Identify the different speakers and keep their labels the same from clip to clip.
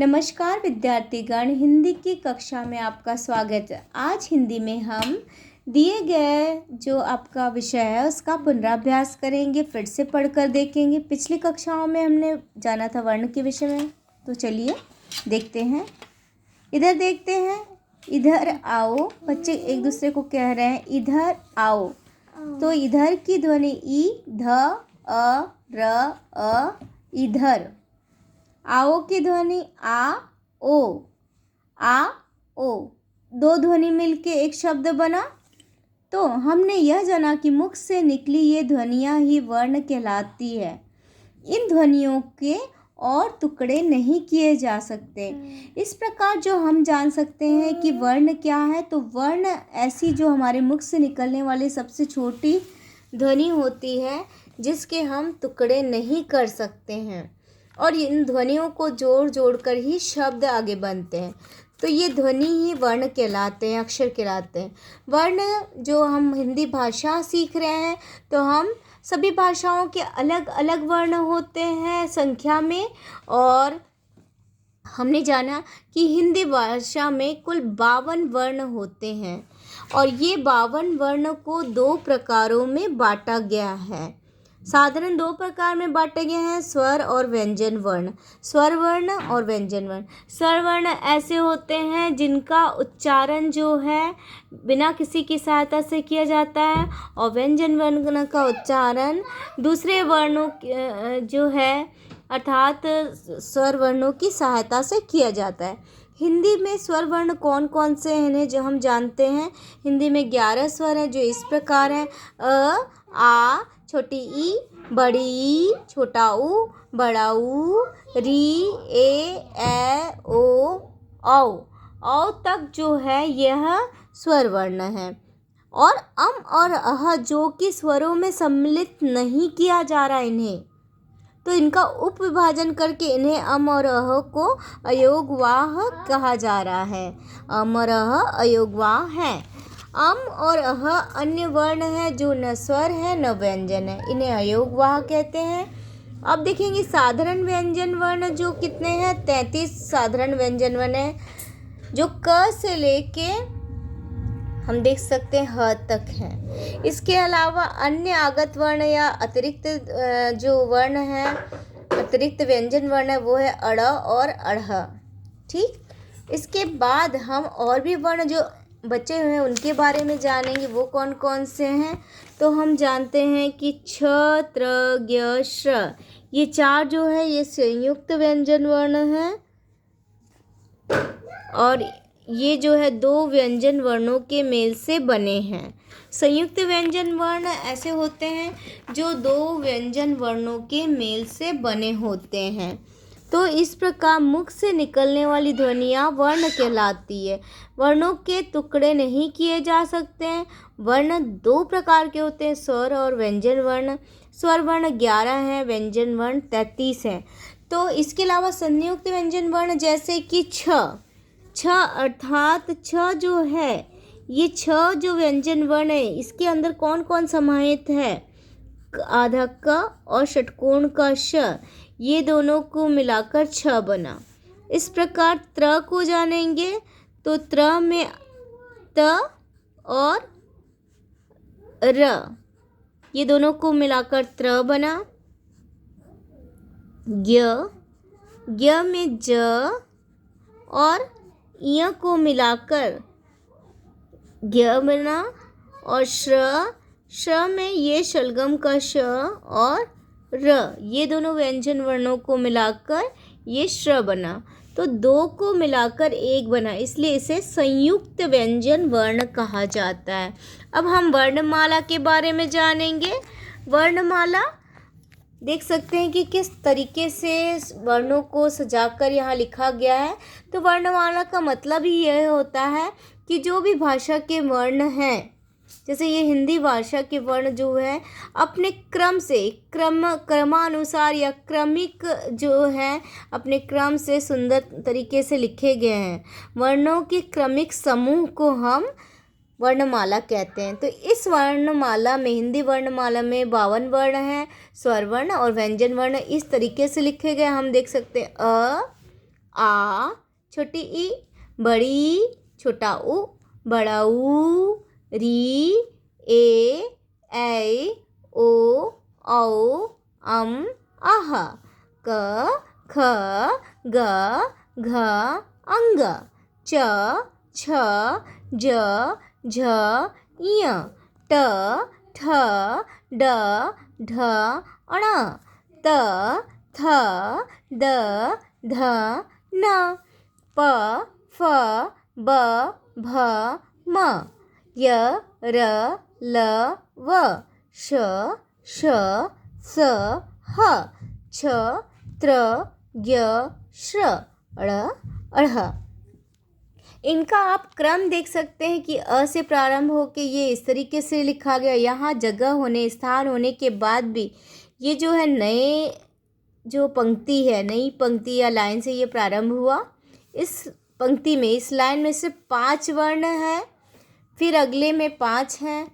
Speaker 1: नमस्कार विद्यार्थीगण, हिंदी की कक्षा में आपका स्वागत है। आज हिंदी में हम दिए गए जो आपका विषय है उसका पुनराभ्यास करेंगे, फिर से पढ़कर देखेंगे। पिछली कक्षाओं में हमने जाना था वर्ण के विषय में, तो चलिए देखते हैं। इधर देखते हैं, इधर आओ। बच्चे एक दूसरे को कह रहे हैं इधर आओ। तो इधर की ध्वनि ई, ध, अ, र, अ, इधर। आओ की ध्वनि आ, ओ, आ, ओ। दो ध्वनि मिलके एक शब्द बना। तो हमने यह जाना कि मुख से निकली ये ध्वनियाँ ही वर्ण कहलाती है। इन ध्वनियों के और टुकड़े नहीं किए जा सकते। इस प्रकार जो हम जान सकते हैं कि वर्ण क्या है, तो वर्ण ऐसी जो हमारे मुख से निकलने वाली सबसे छोटी ध्वनि होती है जिसके हम टुकड़े नहीं कर सकते हैं, और इन ध्वनियों को जोड़ जोड़ कर ही शब्द आगे बनते हैं। तो ये ध्वनि ही वर्ण कहलाते हैं, अक्षर कहलाते हैं। वर्ण जो हम हिंदी भाषा सीख रहे हैं, तो हम सभी भाषाओं के अलग अलग वर्ण होते हैं संख्या में, और हमने जाना कि हिंदी भाषा में कुल 52 वर्ण होते हैं, और ये 52 वर्ण को 2 प्रकारों में बांटा गया है। साधारण 2 प्रकार में बांटे गए हैं, स्वर और व्यंजन वर्ण। स्वर वर्ण और व्यंजन वर्ण। स्वर वर्ण ऐसे होते हैं जिनका उच्चारण जो है बिना किसी की सहायता से किया जाता है, और व्यंजन वर्ण का उच्चारण दूसरे वर्णों जो है अर्थात स्वर वर्णों की सहायता से किया जाता है। हिंदी में स्वर वर्ण कौन कौन से हैं जो हम जानते हैं। हिंदी में 11 स्वर हैं जो इस प्रकार हैं: अ, आ, छोटी ई, बड़ी ई, छोटा ऊ, बड़ा ऊ, री, ए, ओ, औ तक जो है यह स्वर वर्ण है। और और अह जो कि स्वरों में सम्मिलित नहीं किया जा रहा इन्हें, तो इनका उप विभाजन करके इन्हें अम और अह को अयोगवाह कहा जा रहा है। अम और अह अयोगवाह है। अम और अह अन्य वर्ण है जो न स्वर है न व्यंजन है, इन्हें अयोगवाह कहते हैं। अब देखेंगे साधारण व्यंजन वर्ण जो कितने हैं, 33 साधारण व्यंजन वर्ण है, जो क से लेके हम देख सकते हैं ह तक है। इसके अलावा अन्य आगत वर्ण या अतिरिक्त जो वर्ण है, अतिरिक्त व्यंजन वर्ण है, वो है अड़ और अढ़। ठीक, इसके बाद हम और भी वर्ण जो बचे हुए हैं उनके बारे में जानेंगे। वो कौन कौन से हैं, तो हम जानते हैं कि छ, त्र, ज्ञ, श्र, ये 4 जो है ये संयुक्त व्यंजन वर्ण है, और ये जो है 2 व्यंजन वर्णों के मेल से बने हैं। संयुक्त व्यंजन वर्ण ऐसे होते हैं जो 2 व्यंजन वर्णों के मेल से बने होते हैं। तो इस प्रकार मुख से निकलने वाली ध्वनियाँ वर्ण कहलाती है। वर्णों के टुकड़े नहीं किए जा सकते हैं। वर्ण 2 प्रकार के होते हैं, स्वर और व्यंजन वर्ण। स्वर वर्ण 11 हैं, व्यंजन वर्ण 33 हैं। तो इसके अलावा संयुक्त व्यंजन वर्ण जैसे कि छ अर्थात छ जो है, ये छ जो व्यंजन वर्ण है इसके अंदर कौन कौन समाहित है, आधा क और षटकोण का श, ये दोनों को मिलाकर छ बना। इस प्रकार त्र को जानेंगे, तो त्र में त और र, ये दोनों को मिलाकर त्र बना। ज्ञ में ज और य को मिलाकर ज्ञ बना, और श्र में ये शलगम का श और र, ये दोनों व्यंजन वर्णों को मिलाकर ये श्र बना। तो 2 को मिलाकर 1 बना, इसलिए इसे संयुक्त व्यंजन वर्ण कहा जाता है। अब हम वर्णमाला के बारे में जानेंगे। वर्णमाला देख सकते हैं कि किस तरीके से वर्णों को सजाकर यहाँ लिखा गया है। तो वर्णमाला का मतलब ही यह होता है कि जो भी भाषा के वर्ण हैं, जैसे ये हिंदी भाषा के वर्ण जो है अपने क्रम से क्रमानुसार या क्रमिक जो है अपने क्रम से सुंदर तरीके से लिखे गए हैं। वर्णों के क्रमिक समूह को हम वर्णमाला कहते हैं। तो इस वर्णमाला में, हिंदी वर्णमाला में 52 वर्ण हैं। स्वर वर्ण और व्यंजन वर्ण इस तरीके से लिखे गए हम देख सकते हैं: अ, आ, छोटी ई, बड़ी, छोटा ऊ, बड़ा ऊ, री, ए, ऐ, ओ, औ, आह, क, ख, ग, घ, अंग, च, छ, ज, झ, ञ, ट, ठ, ड, ढ, ण, त, थ, द, ध, न, प, फ, ब, भ, म, य, र, ल, व, श, श, स, ह, छ, त्र, य, श्र, ळ, अढ़। इनका आप क्रम देख सकते हैं कि अ से प्रारंभ होके ये इस तरीके से लिखा गया। यहाँ जगह होने, स्थान होने के बाद भी ये जो है नए जो पंक्ति है, नई पंक्ति या लाइन से ये प्रारंभ हुआ। इस पंक्ति में, इस लाइन में सिर्फ 5 वर्ण हैं, फिर अगले में 5 हैं,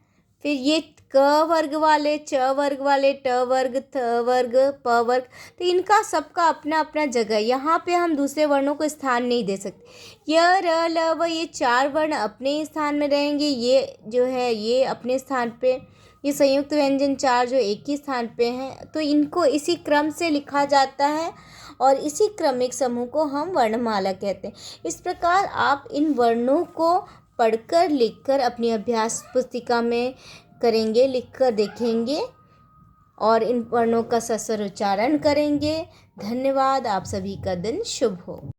Speaker 1: फिर ये क वर्ग वाले, च वर्ग वाले, ट वर्ग, थ वर्ग, प वर्ग, तो इनका सबका अपना अपना जगह। यहाँ पे हम दूसरे वर्णों को स्थान नहीं दे सकते। य, र, ल, व ये 4 वर्ण अपने स्थान में रहेंगे, ये जो है ये अपने स्थान पे, ये संयुक्त व्यंजन 4 जो एक ही स्थान पे हैं, तो इनको इसी क्रम से लिखा जाता है और इसी क्रमिक समूह को हम वर्णमाला कहते हैं। इस प्रकार आप इन वर्णों को पढ़कर लिखकर अपनी अभ्यास पुस्तिका में करेंगे, लिखकर देखेंगे और इन वर्णों का सस्वर उच्चारण करेंगे। धन्यवाद। आप सभी का दिन शुभ हो।